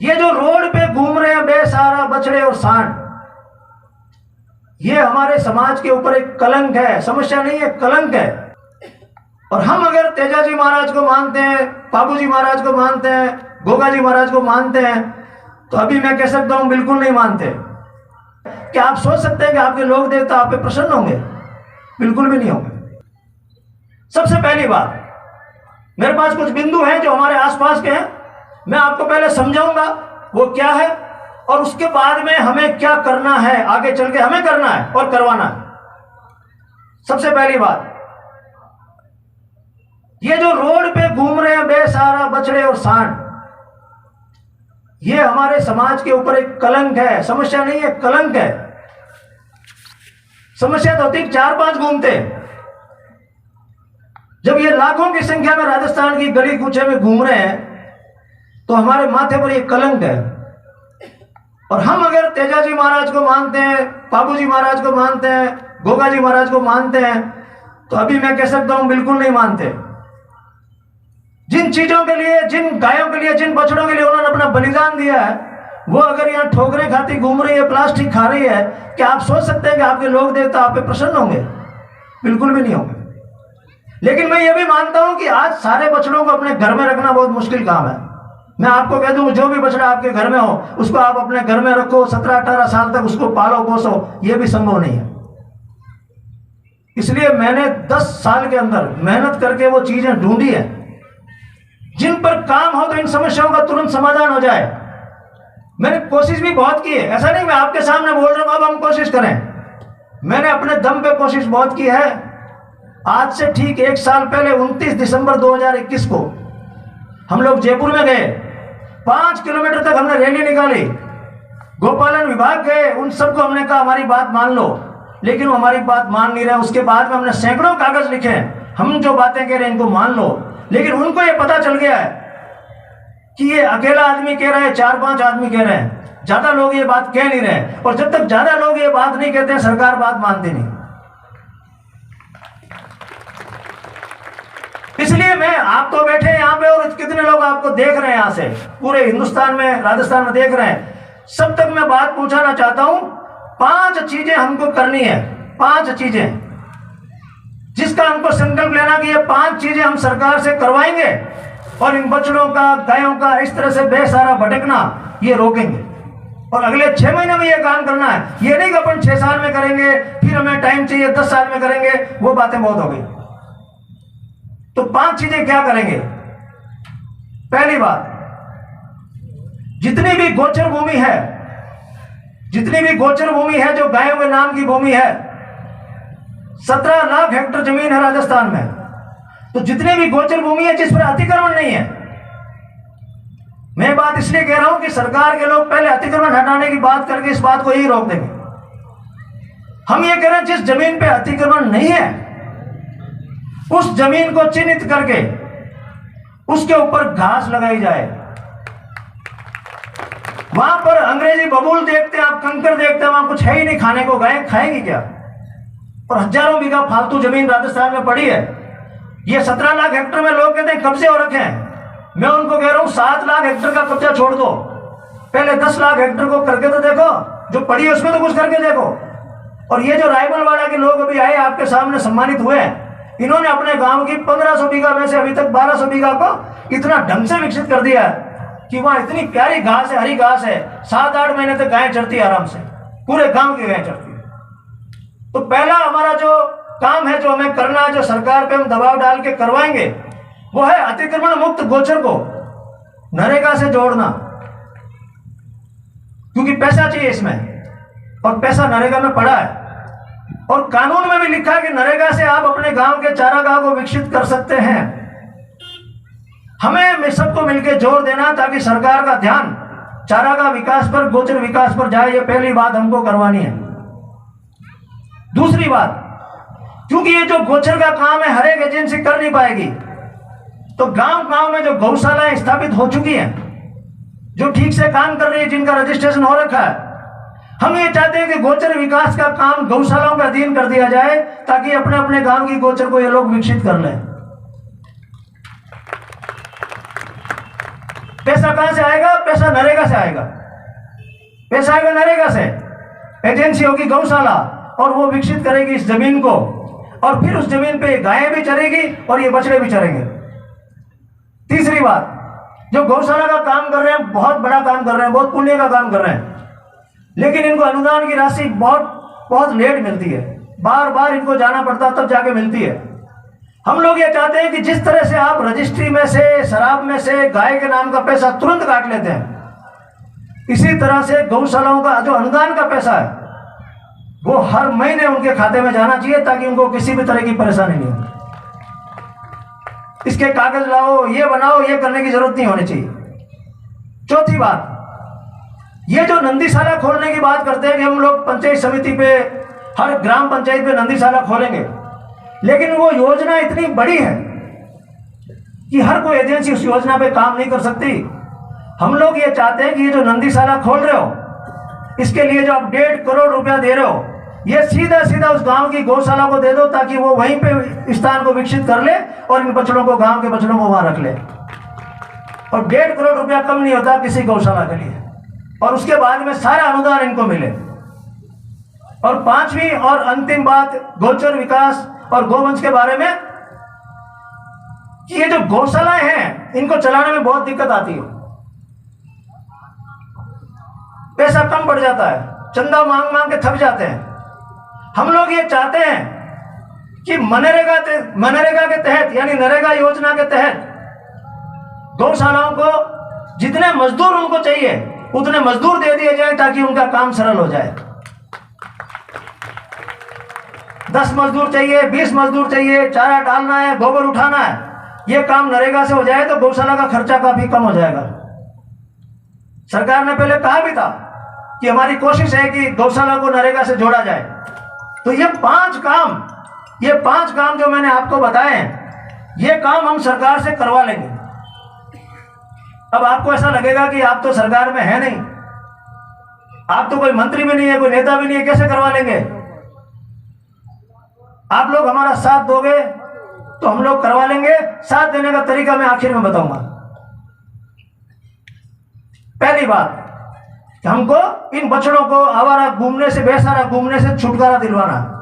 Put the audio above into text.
ये जो रोड पे घूम रहे हैं बेसहारा बछड़े और सांड, ये हमारे समाज के ऊपर एक कलंक है। समस्या नहीं है, कलंक है। और हम अगर तेजाजी महाराज को मानते हैं, बाबूजी महाराज को मानते हैं, गोगा जी महाराज को मानते हैं, तो अभी मैं कह सकता हूं बिल्कुल नहीं मानते। क्या आप सोच सकते हैं कि आपके लोग देवता आप पे प्रसन्न होंगे? बिल्कुल भी नहीं होंगे। सबसे पहली बात, मेरे पास कुछ बिंदु हैं जो हमारे आसपास के हैं, मैं आपको पहले समझाऊंगा वो क्या है, और उसके बाद में हमें क्या करना है, आगे चल के हमें करना है और करवाना है। सबसे पहली बात, ये जो रोड पे घूम रहे हैं बेसहारा बछड़े और सांड, ये हमारे समाज के ऊपर एक कलंक है। समस्या नहीं है, कलंक है। समस्या तो ठीक 4-5 घूमते। जब ये लाखों की संख्या में राजस्थान की गली कूचे में घूम रहे हैं, तो हमारे माथे पर ये कलंक है। और हम अगर तेजाजी महाराज को मानते हैं, बाबूजी महाराज को मानते हैं, गोगा जी महाराज को मानते हैं, तो अभी मैं कह सकता हूं बिल्कुल नहीं मानते। जिन चीजों के लिए, जिन गायों के लिए, जिन बछड़ों के लिए उन्होंने अपना बलिदान दिया है, वो अगर यहाँ ठोकरें खाती घूम रही है, प्लास्टिक खा रही है, क्या आप सोच सकते हैं कि आपके लोग देवता आप पे प्रसन्न होंगे? बिल्कुल भी नहीं होंगे। लेकिन मैं ये भी मानता हूं कि आज सारे बछड़ों को अपने घर में रखना बहुत मुश्किल काम है। मैं आपको कह दूं, जो भी बछड़ा आपके घर में हो उसको आप अपने घर में रखो, 17-18 साल तक उसको पालो पोसो, ये भी संभव नहीं है। इसलिए मैंने 10 साल के अंदर मेहनत करके वो चीजें ढूंढी है जिन पर काम हो तो इन समस्याओं का तुरंत समाधान हो जाए। मैंने कोशिश भी बहुत की है, ऐसा नहीं मैं आपके सामने बोल रहा हूं अब हम कोशिश करें। मैंने अपने दम पे कोशिश बहुत की है। आज से ठीक 1 साल पहले 29 दिसंबर 2021 को हम लोग जयपुर में गए। 5 किलोमीटर तक हमने रैली निकाली, गोपालन विभाग गए, उन सबको हमने कहा हमारी बात मान लो, लेकिन वो हमारी बात मान नहीं रहे। उसके बाद में हमने सैकड़ों कागज लिखे, हम जो बातें कह रहे हैं इनको मान लो, लेकिन उनको ये पता चल गया है कि ये अकेला आदमी कह रहा है, 4-5 आदमी कह रहे हैं, ज्यादा लोग ये बात कह नहीं रहे। और जब तक ज्यादा लोग ये बात नहीं कहते हैं, सरकार बात मानती नहीं। इसलिए मैं, आप तो बैठे हैं यहाँ पे और कितने लोग आपको देख रहे हैं, यहां से पूरे हिंदुस्तान में, राजस्थान में देख रहे हैं, सब तक मैं बात पहुंचाना चाहता हूं। 5 चीजें हमको करनी है, 5 चीजें जिसका हमको संकल्प लेना कि ये 5 चीजें हम सरकार से करवाएंगे और इन बछड़ों का, गायों का इस तरह से बेसहारा भटकना ये रोकेंगे। और अगले 6 महीने में ये काम करना है। ये नहीं कि अपन 6 साल में करेंगे, फिर हमें टाइम चाहिए 10 साल में करेंगे, वो बातें बहुत हो गई। तो 5 चीजें क्या करेंगे? पहली बात, जितनी भी गोचर भूमि है, जितनी भी गोचर भूमि है जो गायों के नाम की भूमि है, 17 लाख हेक्टेयर जमीन है राजस्थान में, तो जितनी भी गोचर भूमि है जिस पर अतिक्रमण नहीं है, मैं बात इसलिए कह रहा हूं कि सरकार के लोग पहले अतिक्रमण हटाने की बात करके इस बात को यही रोक देंगे। हम ये कह रहे हैं जिस जमीन पे अतिक्रमण नहीं है उस जमीन को चिन्हित करके उसके ऊपर घास लगाई जाए। वहां पर अंग्रेजी बबूल देखते हैं आप, कंकर देखते हैं, वहां कुछ है ही नहीं खाने को, गाय खाएंगी क्या? और हजारों बीघा फालतू जमीन राजस्थान में पड़ी है। ये 17 लाख हेक्टेयर में लोग कहते हैं कब्जे हो रखे हैं। मैं उनको कह रहा हूं 7 लाख हेक्टेयर का कब्जा छोड़ दो, पहले 10 लाख हेक्टेयर को करके तो देखो, जो पड़ी है उसमें तो कुछ करके देखो। और ये जो रायबलवाड़ा के लोग अभी आए आपके सामने सम्मानित हुए हैं, इन्होंने अपने गांव की 1500 बीघा में से अभी तक 1200 बीघा को इतना ढंग से विकसित कर दिया है कि वहां इतनी प्यारी घास है, हरी घास है, 7-8 महीने तक गायें चरती है आराम से, पूरे गांव की गायें चरती है। तो पहला हमारा जो काम है, जो हमें करना है, जो सरकार पे हम दबाव डाल के करवाएंगे, वो है अतिक्रमण मुक्त गोचर को नरेगा से जोड़ना, क्योंकि पैसा चाहिए इसमें और पैसा नरेगा में पड़ा है। और कानून में भी लिखा है कि नरेगा से आप अपने गांव के चारागाह को विकसित कर सकते हैं। हमें सबको मिलकर जोर देना ताकि सरकार का ध्यान चारागाह विकास पर, गोचर विकास पर जाए। ये पहली बात हमको करवानी है। दूसरी बात, क्योंकि ये जो गोचर का काम है हर एक एजेंसी कर नहीं पाएगी, तो गांव गांव में जो गौशालाएं स्थापित हो चुकी हैं, जो ठीक से काम कर रही है, जिनका रजिस्ट्रेशन हो रखा है, हम ये चाहते हैं कि गोचर विकास का काम गौशालाओं का अधीन कर दिया जाए ताकि अपने अपने गांव की गोचर को ये लोग विकसित कर लें। पैसा कहां से आएगा? पैसा पैसा नरेगा से आएगा, पैसा आएगा नरेगा से। एजेंसी होगी गौशाला और वो विकसित करेगी इस जमीन को, और फिर उस जमीन पे गायें भी चरेगी और ये बछड़े भी चरेंगे। तीसरी बात, जो गौशाला का काम कर रहे हैं बहुत बड़ा काम कर रहे हैं, बहुत पुण्य का काम कर रहे हैं, लेकिन इनको अनुदान की राशि बहुत लेट मिलती है, बार बार इनको जाना पड़ता तब जाके मिलती है। हम लोग ये चाहते हैं कि जिस तरह से आप रजिस्ट्री में से, शराब में से गाय के नाम का पैसा तुरंत काट लेते हैं, इसी तरह से गौशालाओं का जो अनुदान का पैसा है वो हर महीने उनके खाते में जाना चाहिए, ताकि उनको किसी भी तरह की परेशानी नहीं हो। इसके कागज लाओ, ये बनाओ, ये करने की जरूरत नहीं होनी चाहिए। चौथी बात, ये जो नंदीशाला खोलने की बात करते हैं कि हम लोग पंचायत समिति पे, हर ग्राम पंचायत पे नंदीशाला खोलेंगे, लेकिन वो योजना इतनी बड़ी है कि हर कोई एजेंसी उस योजना पे काम नहीं कर सकती। हम लोग ये चाहते हैं कि ये जो नंदीशाला खोल रहे हो, इसके लिए जो आप 1.5 करोड़ रुपया दे रहे हो, ये सीधा सीधा उस गांव की गौशाला को दे दो, ताकि वो वहीं पे स्थान को विकसित कर ले और इन बछड़ों को, गांव के बछड़ों को वहां रख ले। और 1.5 करोड़ रुपया कम नहीं होता किसी गौशाला के लिए, और उसके बाद में सारा अनुदान इनको मिले। और पांचवी और अंतिम बात, गोचर विकास और गोवंश के बारे में, कि ये जो गौशालाएं हैं इनको चलाने में बहुत दिक्कत आती है, पैसा कम पड़ जाता है, चंदा मांग मांग के थक जाते हैं। हम लोग ये चाहते हैं कि मनरेगा के तहत, यानी नरेगा योजना के तहत गौशालाओं को जितने मजदूर उनको चाहिए उतने मजदूर दे दिए जाए, ताकि उनका काम सरल हो जाए। 10 मजदूर चाहिए, 20 मजदूर चाहिए, चारा डालना है, गोबर उठाना है, ये काम नरेगा से हो जाए तो गौशाला का खर्चा काफी कम हो जाएगा। सरकार ने पहले कहा भी था कि हमारी कोशिश है कि गौशाला को नरेगा से जोड़ा जाए। तो ये 5 काम जो मैंने आपको बताए हैं, ये काम हम सरकार से करवा लेंगे। अब आपको ऐसा लगेगा कि आप तो सरकार में है नहीं, आप तो कोई मंत्री भी नहीं है, कोई नेता भी नहीं है, कैसे करवा लेंगे? आप लोग हमारा साथ दोगे तो हम लोग करवा लेंगे। साथ देने का तरीका मैं आखिर में बताऊंगा। पहली बात, हमको इन बछड़ों को आवारा घूमने से, बेसहारा घूमने से छुटकारा दिलवाना।